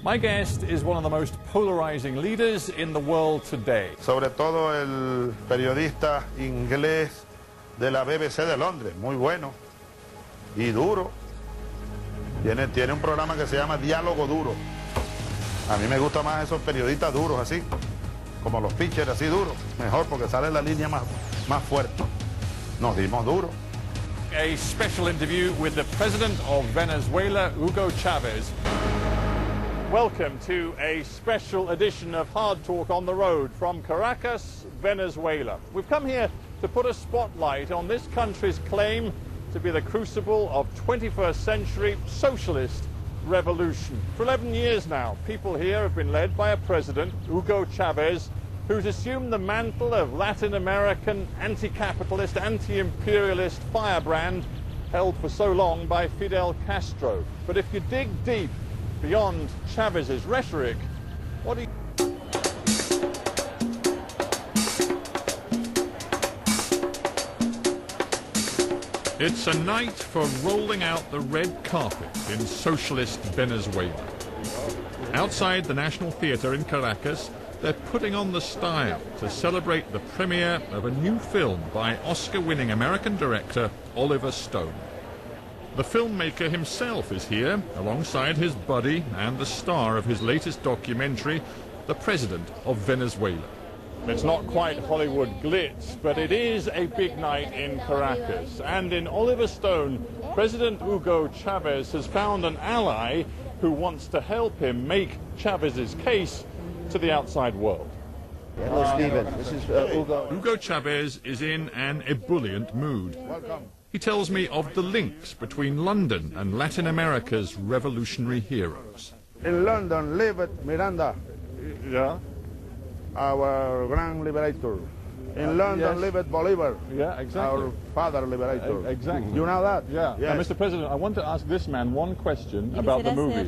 My guest is one of the most polarizing leaders in the world today. Sobre todo el periodista inglés de la BBC de Londres, muy bueno y duro. Tiene un programa que se llama Diálogo Duro. A mí me gustan más esos periodistas duros así, como los pitchers así duros. Mejor porque sale la línea más fuerte. Nos dimos duro. A special interview with the president of Venezuela, Hugo Chávez. Welcome to a special edition of Hard Talk on the road from Caracas, Venezuela. We've come here to put a spotlight on this country's claim to be the crucible of 21st century socialist revolution. For 11 years now, people here have been led by a president, Hugo Chávez, who's assumed the mantle of Latin American anti-capitalist, anti-imperialist firebrand held for so long by Fidel Castro. But if you dig deep beyond Chávez's rhetoric, what do you... It's a night for rolling out the red carpet in socialist Venezuela. Outside the National Theatre in Caracas, they're putting on the style to celebrate the premiere of a new film by Oscar-winning American director Oliver Stone. The filmmaker himself is here, alongside his buddy and the star of his latest documentary, the President of Venezuela. It's not quite Hollywood glitz, but it is a big night in Caracas. And in Oliver Stone, President Hugo Chávez has found an ally who wants to help him make Chávez's case to the outside world. Hello, Stephen. This is Hugo. Hugo Chávez is in an ebullient mood. Welcome. He tells me of the links between London and Latin America's revolutionary heroes. In London lived Miranda, Yeah? our grand liberator. In London yes. lived Bolivar, Yeah, exactly. our father liberator. Exactly. You know that? Yeah. Yes. Now, Mr. President, I want to ask this man one question about the movie.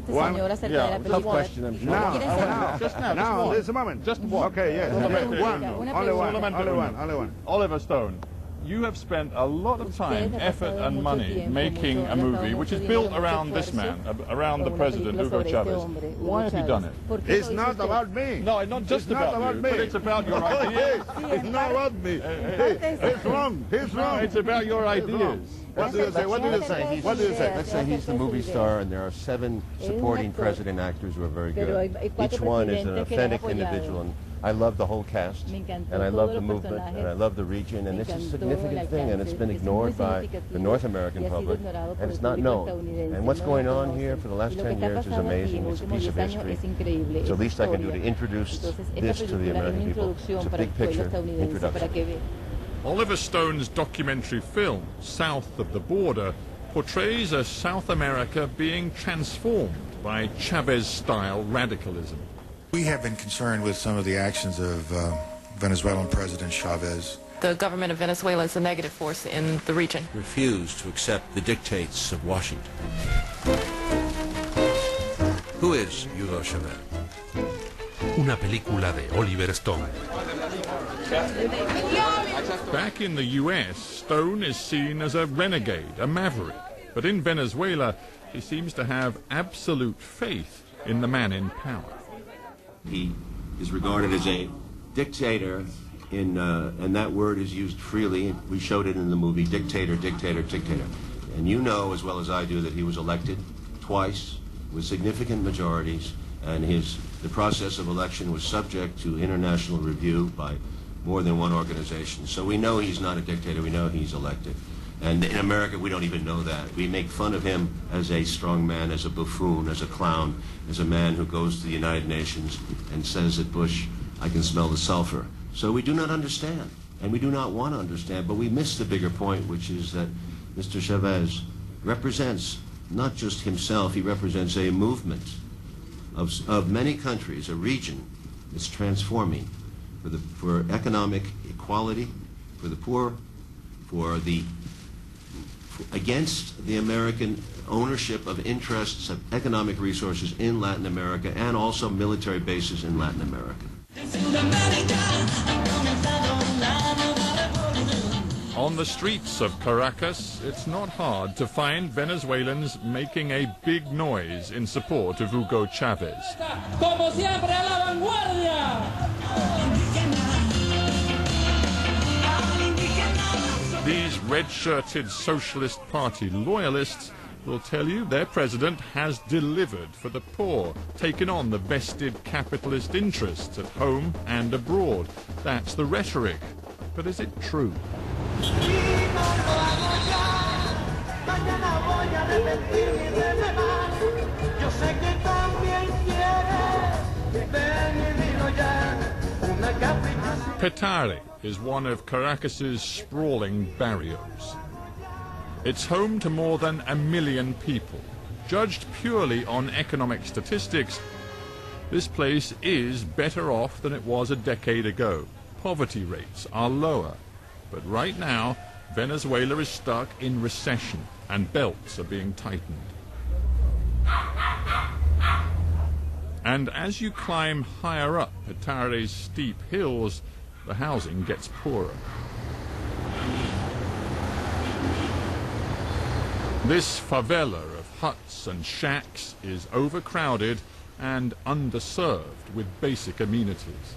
One? Yeah, Tough question, I'm sure. Now, Just now, now, just this moment. Just one. Okay, yes. Solamente One. uno. Only one. Solamente Only uno. one. Only one. Oliver Stone, you have spent a lot of time, effort and money making a movie which is built around this man, around the president, Hugo Chávez. Why have you done it? It's not about me. No, not just It's not about you, me. but it's about your ideas. It's not about me. He's wrong. He's No, wrong. it's about your ideas. What do you say? What do you say? What do you say? Let's say he's the movie star, and there are 7 supporting president actors who are very good. Each one is an authentic individual, and I love the whole cast, and I love the movement, and I love the region, and it's a significant thing, and it's been ignored by the North American public, and it's not known. And what's going on here for the last 10 years is amazing. It's a piece of history. It's the least I can do to introduce this to the American people. It's a big picture introduction. Oliver Stone's documentary film, South of the Border, portrays a South America being transformed by Chavez-style radicalism. We have been concerned with some of the actions of Venezuelan President Chavez. The government of Venezuela is a negative force in the region. Refuse to accept the dictates of Washington. Who is Hugo Chávez? Una película de Oliver Stone. Back in the US, Stone is seen as a renegade, a maverick. But in Venezuela, he seems to have absolute faith in the man in power. He is regarded as a dictator, and that word is used freely. We showed it in the movie, dictator, dictator, dictator. And you know as well as I do that he was elected twice with significant majorities, and the process of election was subject to international review by more than one organization. So we know he's not a dictator, we know he's elected. And in America, we don't even know that. We make fun of him as a strong man, as a buffoon, as a clown, as a man who goes to the United Nations and says at Bush, I can smell the sulfur. So we do not understand, and we do not want to understand, but we miss the bigger point, which is that Mr. Chavez represents not just himself, he represents a movement of many countries, a region that's transforming for economic equality, for the poor, against the American ownership of interests of economic resources in Latin America and also military bases in Latin America. On the streets of Caracas, it's not hard to find Venezuelans making a big noise in support of Hugo Chávez. Como siempre, a la vanguardia. These red-shirted Socialist Party loyalists will tell you their president has delivered for the poor, taken on the vested capitalist interests at home and abroad. That's the rhetoric. But is it true? Petare is one of Caracas's sprawling barrios. It's home to more than 1 million people. Judged purely on economic statistics, this place is better off than it was a decade ago. Poverty rates are lower. But right now, Venezuela is stuck in recession and belts are being tightened. And as you climb higher up Petare's steep hills, the housing gets poorer. This favela of huts and shacks is overcrowded and underserved with basic amenities.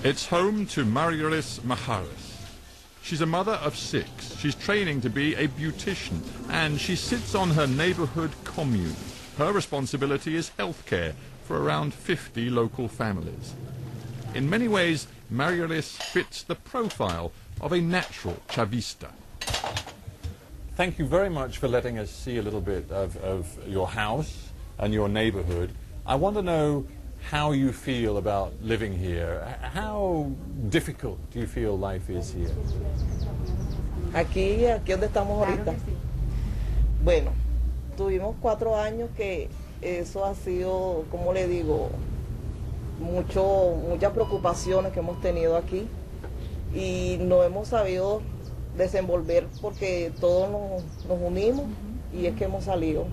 It's home to Miraflores Presidential. She's a mother of 6. She's training to be a beautician, and she sits on her neighborhood commune. Her responsibility is healthcare for around 50 local families. In many ways, Miraflores fits the profile of a natural Chavista. Thank you very much for letting us see a little bit of your house and your neighborhood. I want to know how you feel about living here. How difficult do you feel life is here? Aquí donde estamos ahorita. Bueno, tuvimos 4 años que eso ha sido, como le digo, muchas preocupaciones que hemos tenido aquí y no hemos sabido desenvolver porque todos nos unimos y es que hemos salido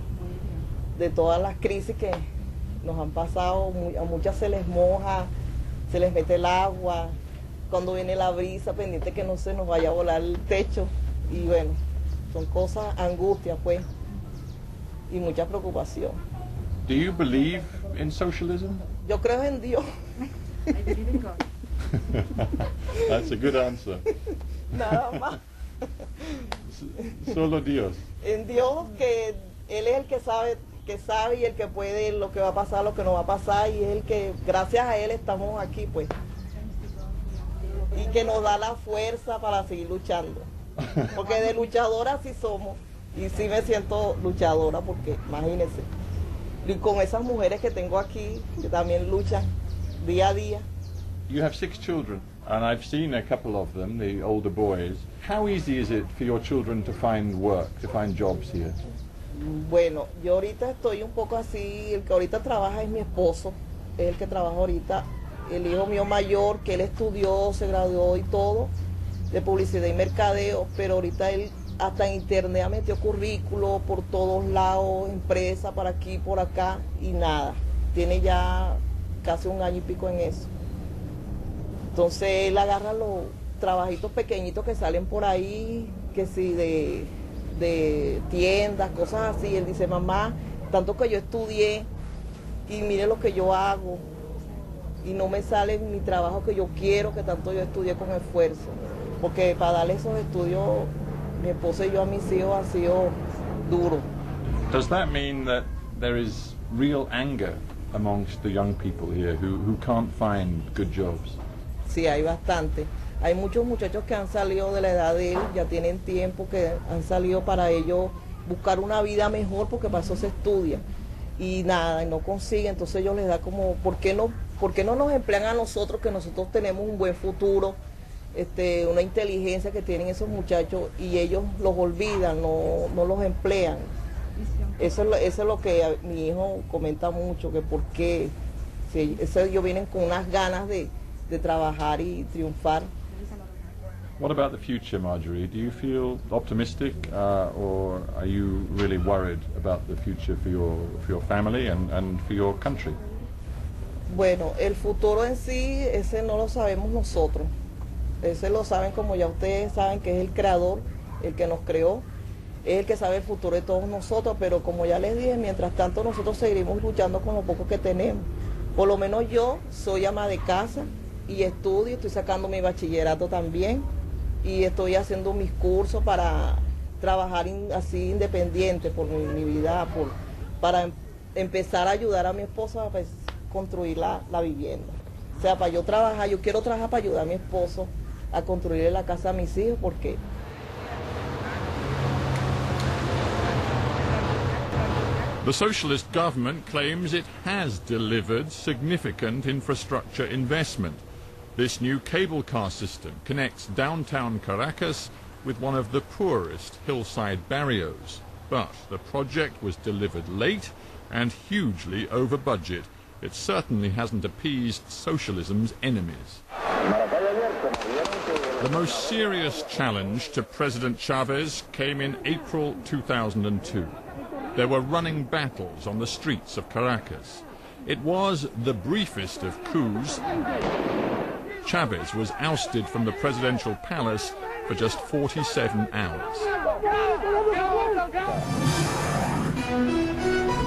de todas las crisis que nos han pasado. A muchas se les moja, se les mete el agua, cuando viene la brisa, pendiente que no se nos vaya a volar el techo y bueno, son cosas, angustias pues y mucha preocupación. Do you believe in socialism? Yo creo en Dios. I believe in God. That's a good answer. Nada más. Solo Dios. En Dios, que Él es el que sabe y el que puede lo que va a pasar, lo que no va a pasar, y es el que, gracias a Él estamos aquí, pues. Y que nos da la fuerza para seguir luchando. Porque de luchadora sí somos. Y sí me siento luchadora, porque imagínense. Y con esas mujeres que tengo aquí, que también luchan día a día. You have 6 children, and I've seen a couple of them, the older boys. How easy is it for your children to find work, to find jobs here? Bueno, yo ahorita estoy un poco así, el que ahorita trabaja es mi esposo, es el que trabaja ahorita, el hijo mío mayor, que él estudió, se graduó y todo, de publicidad y mercadeo, pero ahorita él hasta en internet ha metido currículo por todos lados, empresa, para aquí, por acá, y nada, tiene ya casi 1 año y pico en eso. Entonces él agarra los trabajitos pequeñitos que salen por ahí, que sí, de tiendas, cosas así. Él dice, mamá, tanto que yo estudié y mire lo que yo hago y no me sale mi trabajo que yo quiero, que tanto yo estudié con esfuerzo. Porque para darle esos estudios, mi esposa y yo a mis hijos ha sido duro. Does that mean that there is real anger amongst the young people here who can't find good jobs? Sí, hay bastante. Hay muchos muchachos que han salido de la edad de él, ya tienen tiempo que han salido para ellos buscar una vida mejor, porque para eso se estudia. Y nada, y no consiguen, entonces ellos les da como, ¿por qué no nos emplean a nosotros, que nosotros tenemos un buen futuro, una inteligencia que tienen esos muchachos, y ellos los olvidan, no los emplean? Eso es lo que mi hijo comenta mucho, que por qué ellos vienen con unas ganas de trabajar y triunfar. What about the future, Marjorie? Do you feel optimistic, or are you really worried about the future for your family and for your country? Bueno, el futuro en sí, ese no lo sabemos nosotros. Ese lo saben, como ya ustedes saben, que es el creador, el que nos creó, es el que sabe el futuro de todos nosotros, pero como ya les dije, mientras tanto nosotros seguiremos luchando con lo poco que tenemos. Por lo menos yo soy ama de casa y estudio, estoy sacando mi bachillerato también y estoy haciendo mis cursos para trabajar así independiente por mi vida, para empezar a ayudar a mi esposo a construir la vivienda. O sea, para yo trabajar, yo quiero trabajar para ayudar a mi esposo a construirle la casa a mis hijos, porque the socialist government claims it has delivered significant infrastructure investment. This new cable car system connects downtown Caracas with one of the poorest hillside barrios. But the project was delivered late and hugely over budget. It certainly hasn't appeased socialism's enemies. The most serious challenge to President Chavez came in April 2002. There were running battles on the streets of Caracas. It was the briefest of coups. Chavez was ousted from the presidential palace for just 47 hours.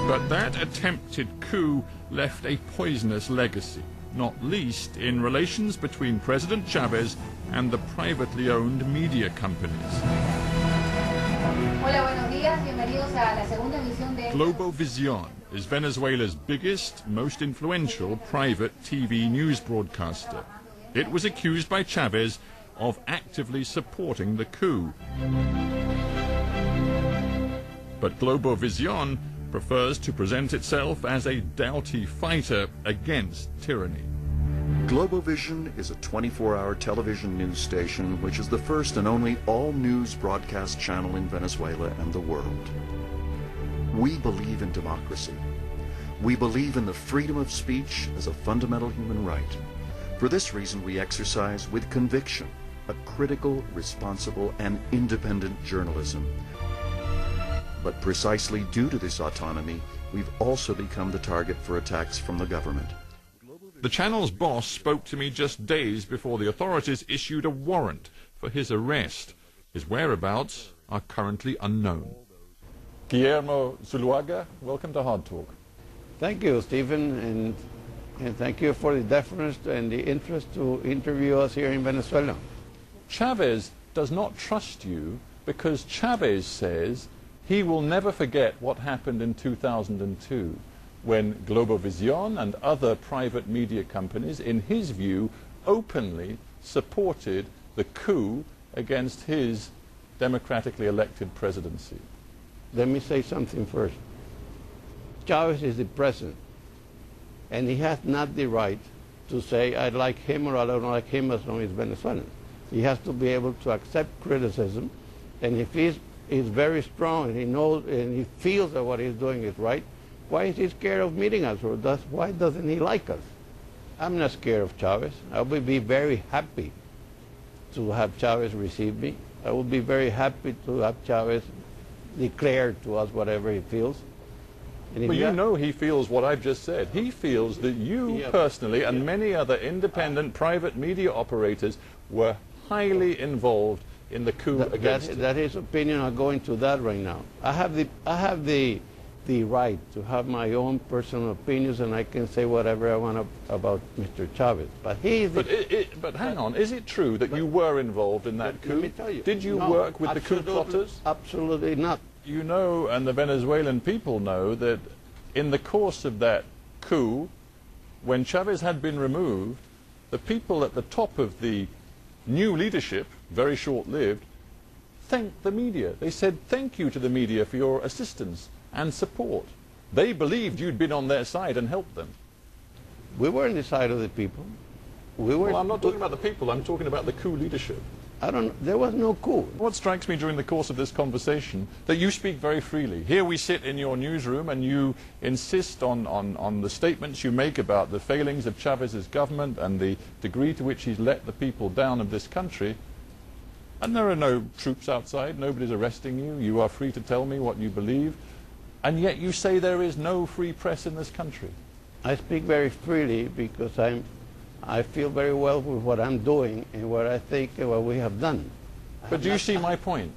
But that attempted coup left a poisonous legacy, not least in relations between President Chavez and the privately owned media companies. Hola, buenos días. Bienvenidos a la segunda emisión de Globovision is Venezuela's biggest, most influential private TV news broadcaster. It was accused by Chavez of actively supporting the coup. But Globovision prefers to present itself as a doughty fighter against tyranny. Globovision is a 24-hour television news station which is the first and only all-news broadcast channel in Venezuela and the world. We believe in democracy. We believe in the freedom of speech as a fundamental human right. For this reason, we exercise with conviction a critical, responsible, and independent journalism. But precisely due to this autonomy, we've also become the target for attacks from the government. The channel's boss spoke to me just days before the authorities issued a warrant for his arrest. His whereabouts are currently unknown. Guillermo Zuluaga, welcome to Hard Talk. Thank you, Stephen, and thank you for the deference and the interest to interview us here in Venezuela. Chavez does not trust you because Chavez says he will never forget what happened in 2002 when Globovision and other private media companies, in his view, openly supported the coup against his democratically elected presidency. Let me say something first. Chavez is the president, and he has not the right to say, I like him or I don't like him as long as he's Venezuelan. He has to be able to accept criticism, and if he's very strong and he knows and he feels that what he's doing is right, why is he scared of meeting us, or why doesn't he like us? I'm not scared of Chavez. I would be very happy to have Chavez receive me. I would be very happy to have Chavez declare to us whatever he feels. Well, you know he feels what I've just said. He feels that you personally and many other independent private media operators were highly involved in the coup against him. That is opinion. I'll go into that right now. I have the right to have my own personal opinions, and I can say whatever I want about Mr. Chavez. But but hang on, is it true that you were involved in that coup? Let me tell you. Did you work with the coup plotters? Absolutely not. You know, and the Venezuelan people know, that in the course of that coup, when Chavez had been removed, the people at the top of the new leadership, very short-lived, thanked the media. They said thank you to the media for your assistance and support. They believed you'd been on their side and helped them. We were on the side of the people. Well, I'm not talking about the people, I'm talking about the coup leadership. There was no coup. What strikes me during the course of this conversation, that you speak very freely. Here we sit in your newsroom and you insist on the statements you make about the failings of Chavez's government and the degree to which he's let the people down of this country. And there are no troops outside, nobody's arresting you, you are free to tell me what you believe. And yet you say there is no free press in this country. I speak very freely because I'm I feel very well with what I'm doing and what I think what we have done. But do you see my point?